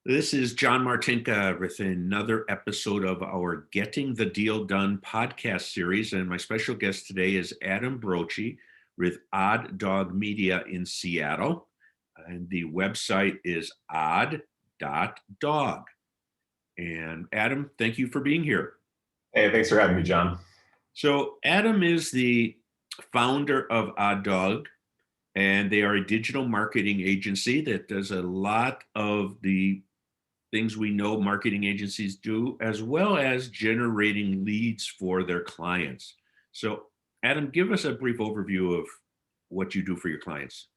This is John Martinka with another episode of our Getting the Deal Done podcast series. And my special guest today is Adam Broetje with Odd Dog Media in Seattle. And the website is odd.dog. And Adam, thank you for being here. Hey, thanks for having me, John. So Adam is the founder of Odd Dog, and they are a digital marketing agency that does a lot of the things we know marketing agencies do, as well as generating leads for their clients. So Adam, give us a brief overview of what you do for your clients.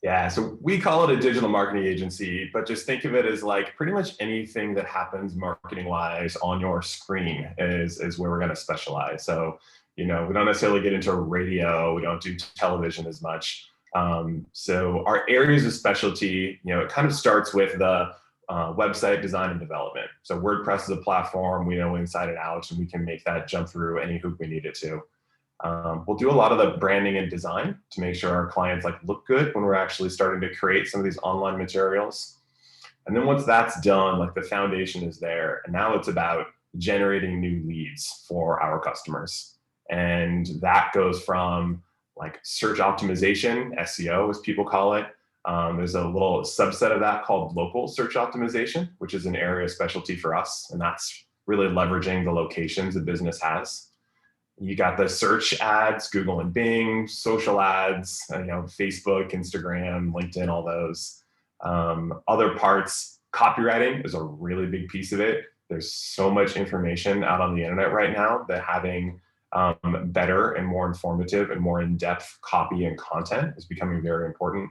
Yeah, so we call it a digital marketing agency, but just think of it as like pretty much anything that happens marketing-wise on your screen is where we're going to specialize. So, we don't necessarily get into radio, we don't do television as much. So our areas of specialty, it kind of starts with the website design and development. So WordPress is a platform we know inside and out, and we can make that jump through any hoop we need it to. We'll do a lot of the branding and design to make sure our clients look good when we're actually starting to create some of these online materials. And then once that's done, the foundation is there, and now it's about generating new leads for our customers. And that goes from search optimization, SEO as people call it. There's a little subset of that called local search optimization, which is an area of specialty for us. And that's really leveraging the locations a business has. You got the search ads, Google and Bing, social ads, Facebook, Instagram, LinkedIn, all those. Other parts, copywriting is a really big piece of it. There's so much information out on the internet right now that having better and more informative and more in-depth copy and content is becoming very important.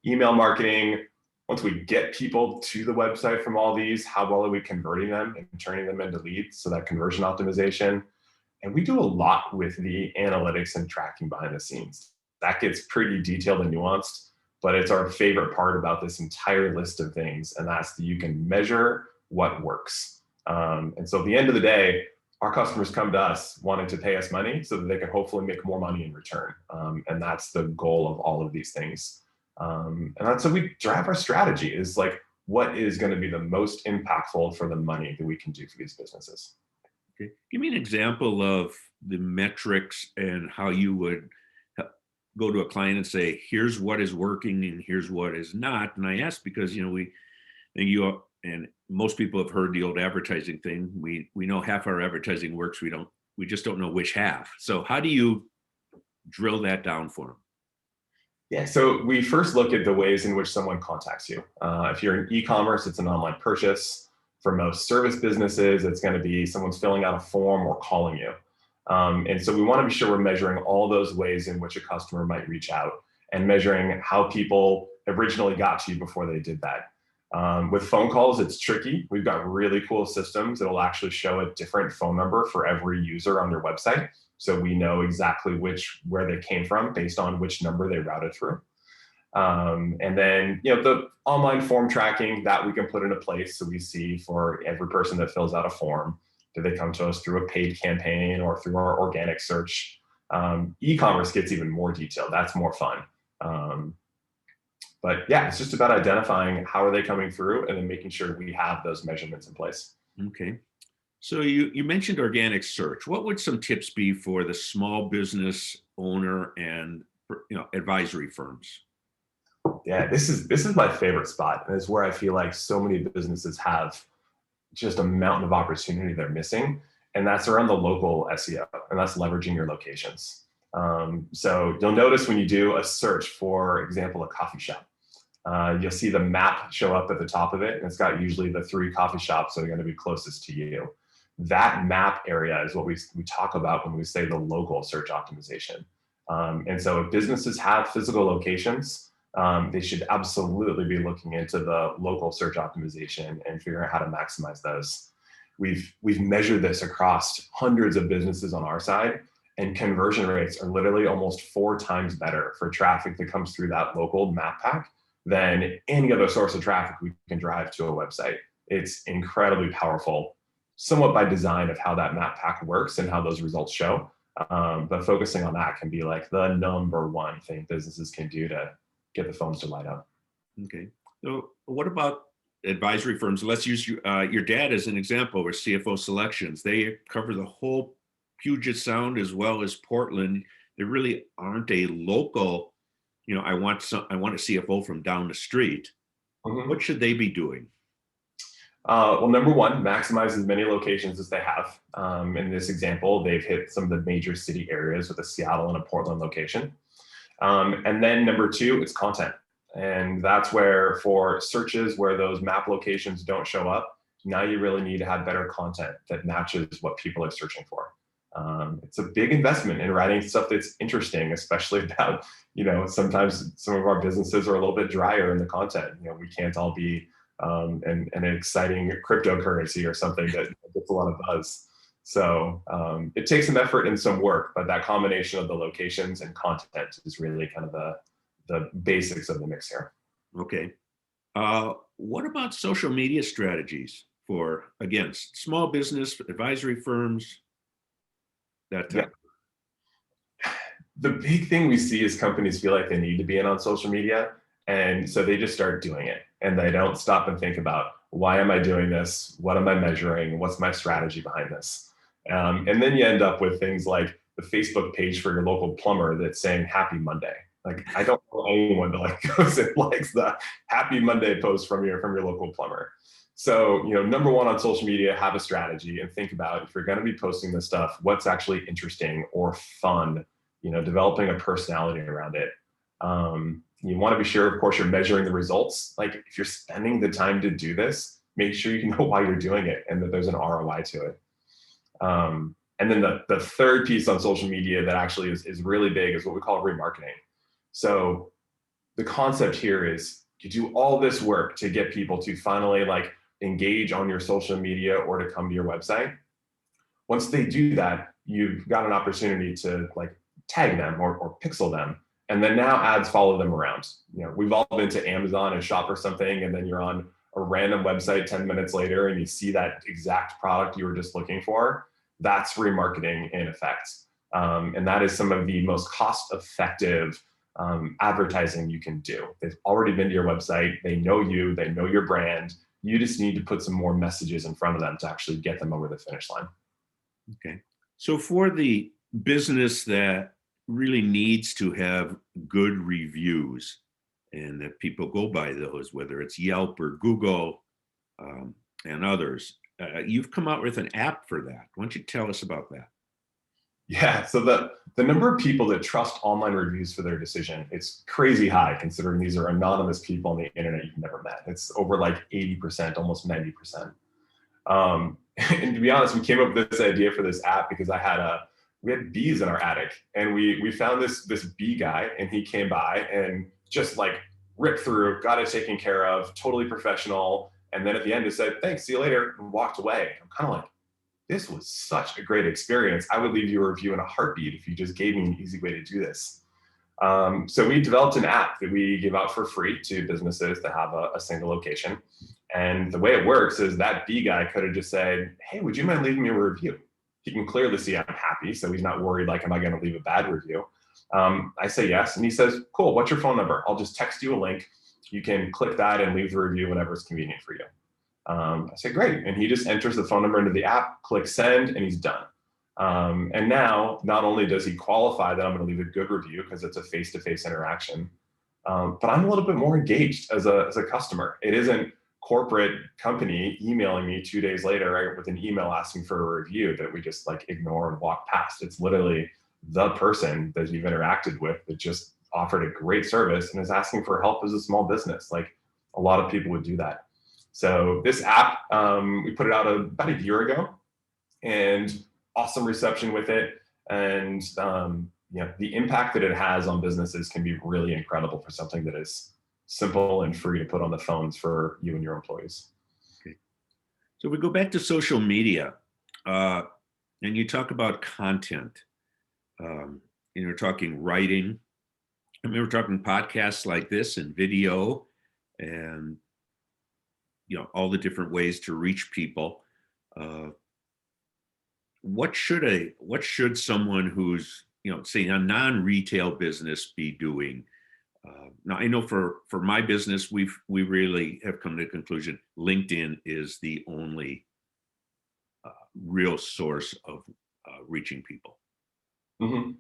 Email marketing, once we get people to the website from all these, how well are we converting them and turning them into leads? So that conversion optimization. And we do a lot with the analytics and tracking behind the scenes. That gets pretty detailed and nuanced, but it's our favorite part about this entire list of things. And that's that you can measure what works. And so at the end of the day, our customers come to us wanting to pay us money so that they can hopefully make more money in return. And that's the goal of all of these things. And that's how we drive our strategy is what is going to be the most impactful for the money that we can do for these businesses. Okay. Give me an example of the metrics and how you would go to a client and say, here's what is working and here's what is not. And I ask because, and most people have heard the old advertising thing. We know half our advertising works. We just don't know which half. So how do you drill that down for them? Yeah, so we first look at the ways in which someone contacts you. If you're in e-commerce, it's an online purchase. For most service businesses, it's going to be someone's filling out a form or calling you. And so we want to be sure we're measuring all those ways in which a customer might reach out and measuring how people originally got to you before they did that. With phone calls, it's tricky. We've got really cool systems that will actually show a different phone number for every user on their website. So we know exactly where they came from based on which number they routed through. And then, the online form tracking that we can put into place. So we see for every person that fills out a form, do they come to us through a paid campaign or through our organic search? E-commerce gets even more detailed. That's more fun. But yeah, it's just about identifying how are they coming through and then making sure we have those measurements in place. Okay. So you mentioned organic search. What would some tips be for the small business owner and advisory firms? Yeah, this is my favorite spot, and it's where I feel like so many businesses have just a mountain of opportunity they're missing, and that's around the local SEO, and that's leveraging your locations. So you'll notice when you do a search, for example, a coffee shop, you'll see the map show up at the top of it, and it's got usually the 3 coffee shops that are going to be closest to you. That map area is what we talk about when we say the local search optimization. And so if businesses have physical locations, they should absolutely be looking into the local search optimization and figuring out how to maximize those. We've measured this across hundreds of businesses on our side, and conversion rates are literally almost 4 times better for traffic that comes through that local map pack than any other source of traffic we can drive to a website. It's incredibly powerful, somewhat by design of how that map pack works and how those results show. But focusing on that can be the number one thing businesses can do to get the phones to light up. Okay. So what about advisory firms? Let's use your dad as an example, or CFO Selections. They cover the whole Puget Sound as well as Portland. There really aren't a local, I want a CFO from down the street. Mhm. What should they be doing? Well, number one, maximize as many locations as they have. In this example, they've hit some of the major city areas with a Seattle and a Portland location. And then number two, it's content. And that's where for searches where those map locations don't show up, now you really need to have better content that matches what people are searching for. It's a big investment in writing stuff that's interesting, especially about, sometimes some of our businesses are a little bit drier in the content. We can't all be an exciting cryptocurrency or something that gets a lot of buzz. So it takes some effort and some work, but that combination of the locations and content is really kind of the basics of the mix here. Okay. What about social media strategies for, again, small business, advisory firms, that Yeah. type? The big thing we see is companies feel like they need to be in on social media. And so they just start doing it and they don't stop and think about, why am I doing this? What am I measuring? What's my strategy behind this? And then you end up with things like the Facebook page for your local plumber that's saying Happy Monday. Like, I don't know anyone that goes and likes the Happy Monday post from your local plumber. So, number one on social media, have a strategy and think about, if you're going to be posting this stuff, what's actually interesting or fun, developing a personality around it. You want to be sure, of course, you're measuring the results. Like, if you're spending the time to do this, make sure you know why you're doing it and that there's an ROI to it. And then the third piece on social media that actually is really big is what we call remarketing. So the concept here is, you do all this work to get people to finally engage on your social media or to come to your website. Once they do that, you've got an opportunity to tag them or pixel them. And then now ads follow them around. We've all been to Amazon and shop for something, and then you're on a random website 10 minutes later and you see that exact product you were just looking for. That's remarketing in effect. And that is some of the most cost-effective advertising you can do. They've already been to your website. They know you. They know your brand. You just need to put some more messages in front of them to actually get them over the finish line. Okay. So for the business that really needs to have good reviews and that people go by those, whether it's Yelp or Google and others, you've come out with an app for that. Why don't you tell us about that? Yeah, so the number of people that trust online reviews for their decision, it's crazy high considering these are anonymous people on the internet you've never met. It's over 80%, almost 90%. And to be honest, we came up with this idea for this app because we had bees in our attic, and we found this bee guy, and he came by and just ripped through, got it taken care of, totally professional. And then at the end, it said, "Thanks, see you later," and walked away. I'm kind of this was such a great experience. I would leave you a review in a heartbeat if you just gave me an easy way to do this. So we developed an app that we give out for free to businesses that have a single location. And the way it works is that B guy could have just said, "Hey, would you mind leaving me a review?" He can clearly see I'm happy, so he's not worried am I going to leave a bad review? I say yes, and he says, "Cool, what's your phone number? I'll just text you a link. You can click that and leave the review whenever it's convenient for you." I say, "Great," and he just enters the phone number into the app, clicks send, and he's done. And now, not only does he qualify that I'm going to leave a good review because it's a face-to-face interaction, but I'm a little bit more engaged as a customer. It isn't corporate company emailing me 2 days later with an email asking for a review that we just ignore and walk past. It's literally the person that you've interacted with that just offered a great service and is asking for help as a small business. A lot of people would do that. So this app, we put it out about a year ago, and awesome reception with it. And the impact that it has on businesses can be really incredible for something that is simple and free to put on the phones for you and your employees. Okay. So we go back to social media, and you talk about content. You're talking writing. I mean, we're talking podcasts like this and video, and all the different ways to reach people. What should someone who's say a non-retail business be doing Now I know for my business, we really have come to the conclusion LinkedIn is the only real source of reaching people. Mm-hmm.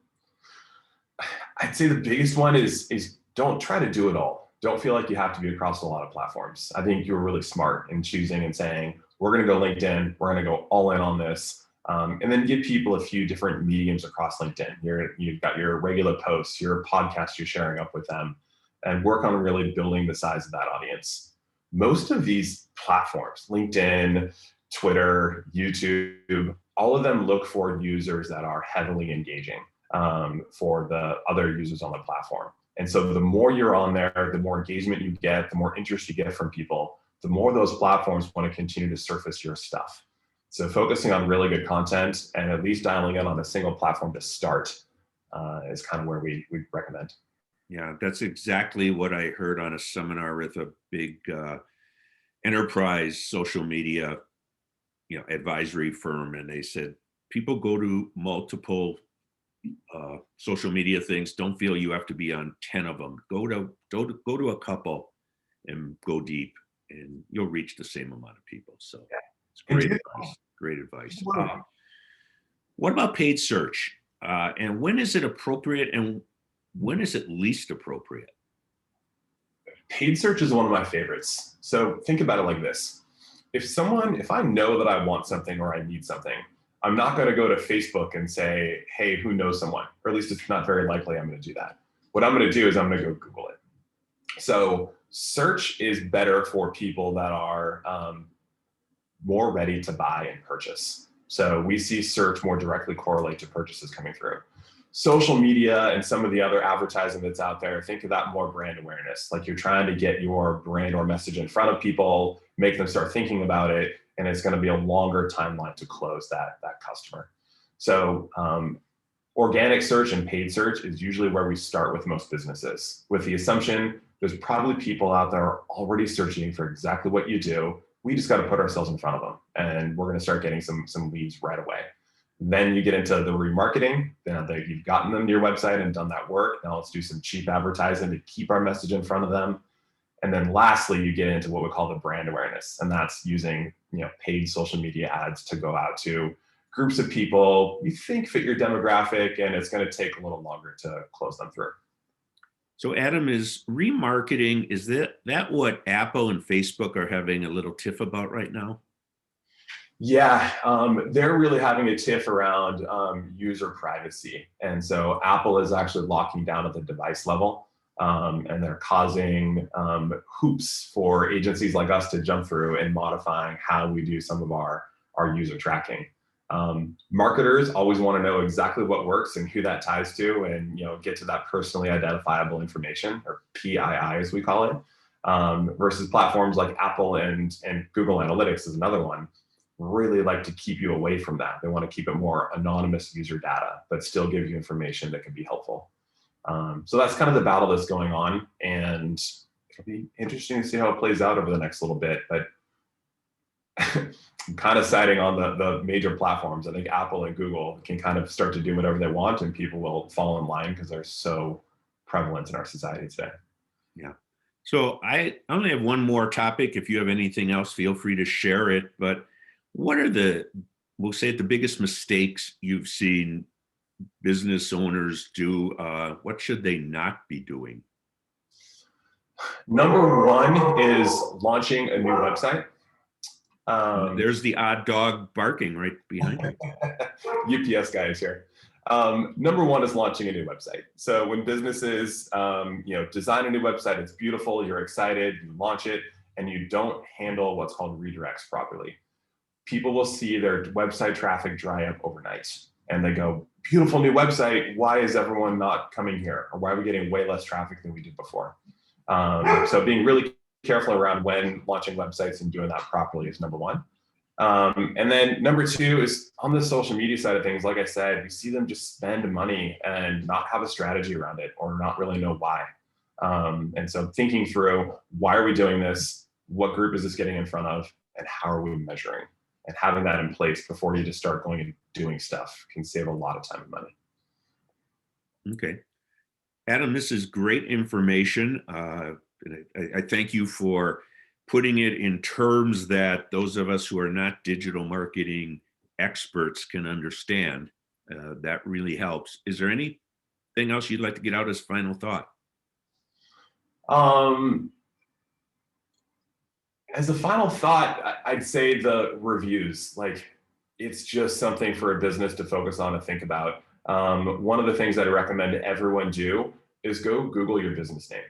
I'd say the biggest one is don't try to do it all. Don't feel like you have to be across a lot of platforms. I think you were really smart in choosing and saying, we're going to go LinkedIn, we're going to go all in on this, and then give people a few different mediums across LinkedIn. You've got your regular posts, your podcast you're sharing up with them, and work on really building the size of that audience. Most of these platforms, LinkedIn, Twitter, YouTube, all of them look for users that are heavily engaging for the other users on the platform. And so the more you're on there, the more engagement you get, the more interest you get from people, the more those platforms want to continue to surface your stuff. So focusing on really good content and at least dialing in on a single platform to start is kind of where we recommend. Yeah, that's exactly what I heard on a seminar with a big enterprise social media, advisory firm, and they said people go to multiple social media things. Don't feel you have to be on 10 of them. Go to a couple and go deep, and you'll reach the same amount of people. So it's great advice. Great advice. What about paid search? And when is it appropriate, and when is it least appropriate? Paid search is one of my favorites. So think about it like this. If I know that I want something or I need something, I'm not going to go to Facebook and say, hey, who knows someone? Or at least it's not very likely I'm going to do that. What I'm going to do is I'm going to go Google it. So search is better for people that are more ready to buy and purchase. So we see search more directly correlate to purchases coming through. Social media and some of the other advertising that's out there, think of that more brand awareness. Like you're trying to get your brand or message in front of people, make them start thinking about it, and it's going to be a longer timeline to close that customer. So organic search and paid search is usually where we start with most businesses, with the assumption there's probably people out there already searching for exactly what you do. We just got to put ourselves in front of them, and we're going to start getting some leads right away. Then you get into the remarketing. Now that you've gotten them to your website and done that work, now let's do some cheap advertising to keep our message in front of them. And then lastly, you get into what we call the brand awareness, and that's using paid social media ads to go out to groups of people you think fit your demographic, and it's going to take a little longer to close them through. So Adam, is remarketing, is that what Apple and Facebook are having a little tiff about right now? Yeah, they're really having a tiff around user privacy. And so Apple is actually locking down at the device level, and they're causing hoops for agencies like us to jump through and modifying how we do some of our user tracking. Marketers always want to know exactly what works and who that ties to, and get to that personally identifiable information, or PII as we call it, versus platforms like Apple and Google Analytics is another one. Really like to keep you away from that. They want to keep it more anonymous user data, but still give you information that can be helpful. So that's kind of the battle that's going on, and it'll be interesting to see how it plays out over the next little bit. But I'm kind of siding on the major platforms. I think Apple and Google can kind of start to do whatever they want, and people will fall in line because they're so prevalent in our society today. Yeah. So I only have one more topic. If you have anything else, feel free to share it. But what are we'll say the biggest mistakes you've seen business owners do? What should they not be doing? Number one is launching a new website. There's the odd dog barking right behind you. UPS guy is here. Number one is launching a new website. So when businesses, design a new website, it's beautiful, you're excited, you launch it, and you don't handle what's called redirects properly. People will see their website traffic dry up overnight, and they go, beautiful new website, why is everyone not coming here? Or why are we getting way less traffic than we did before? So being really careful around when launching websites and doing that properly is number one. And then number two is on the social media side of things. Like I said, we see them just spend money and not have a strategy around it, or not really know why. And so thinking through, why are we doing this? What group is this getting in front of? And how are we measuring? And having that in place before you just start going and doing stuff can save a lot of time and money. Okay. Adam, this is great information. And I thank you for putting it in terms that those of us who are not digital marketing experts can understand. That really helps. Is there anything else you'd like to get out as final thought? Um, as a final thought, I'd say the reviews, like it's just something for a business to focus on and think about. One of the things that I recommend everyone do is go Google your business name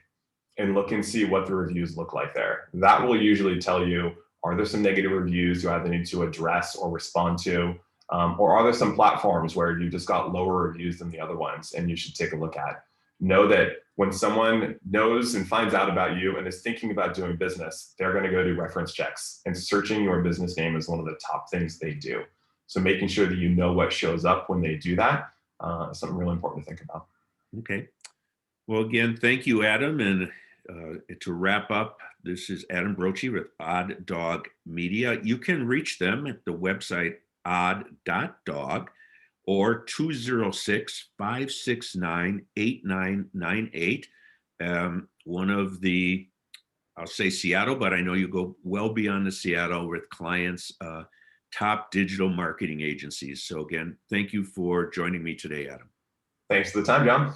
and look and see what the reviews look like there. That will usually tell you, are there some negative reviews you either need to address or respond to? Or are there some platforms where you just got lower reviews than the other ones and you should take a look at? Know that when someone knows and finds out about you and is thinking about doing business, they're going to go do reference checks, and searching your business name is one of the top things they do. So making sure that you know what shows up when they do that is something really important to think about. Okay. Well, again, thank you, Adam. And to wrap up, this is Adam Broetje with Odd Dog Media. You can reach them at the website odd.dog or 206-569-8998. One of the, I'll say Seattle, but I know you go well beyond the Seattle with clients, top digital marketing agencies. So again, thank you for joining me today, Adam. Thanks for the time, John.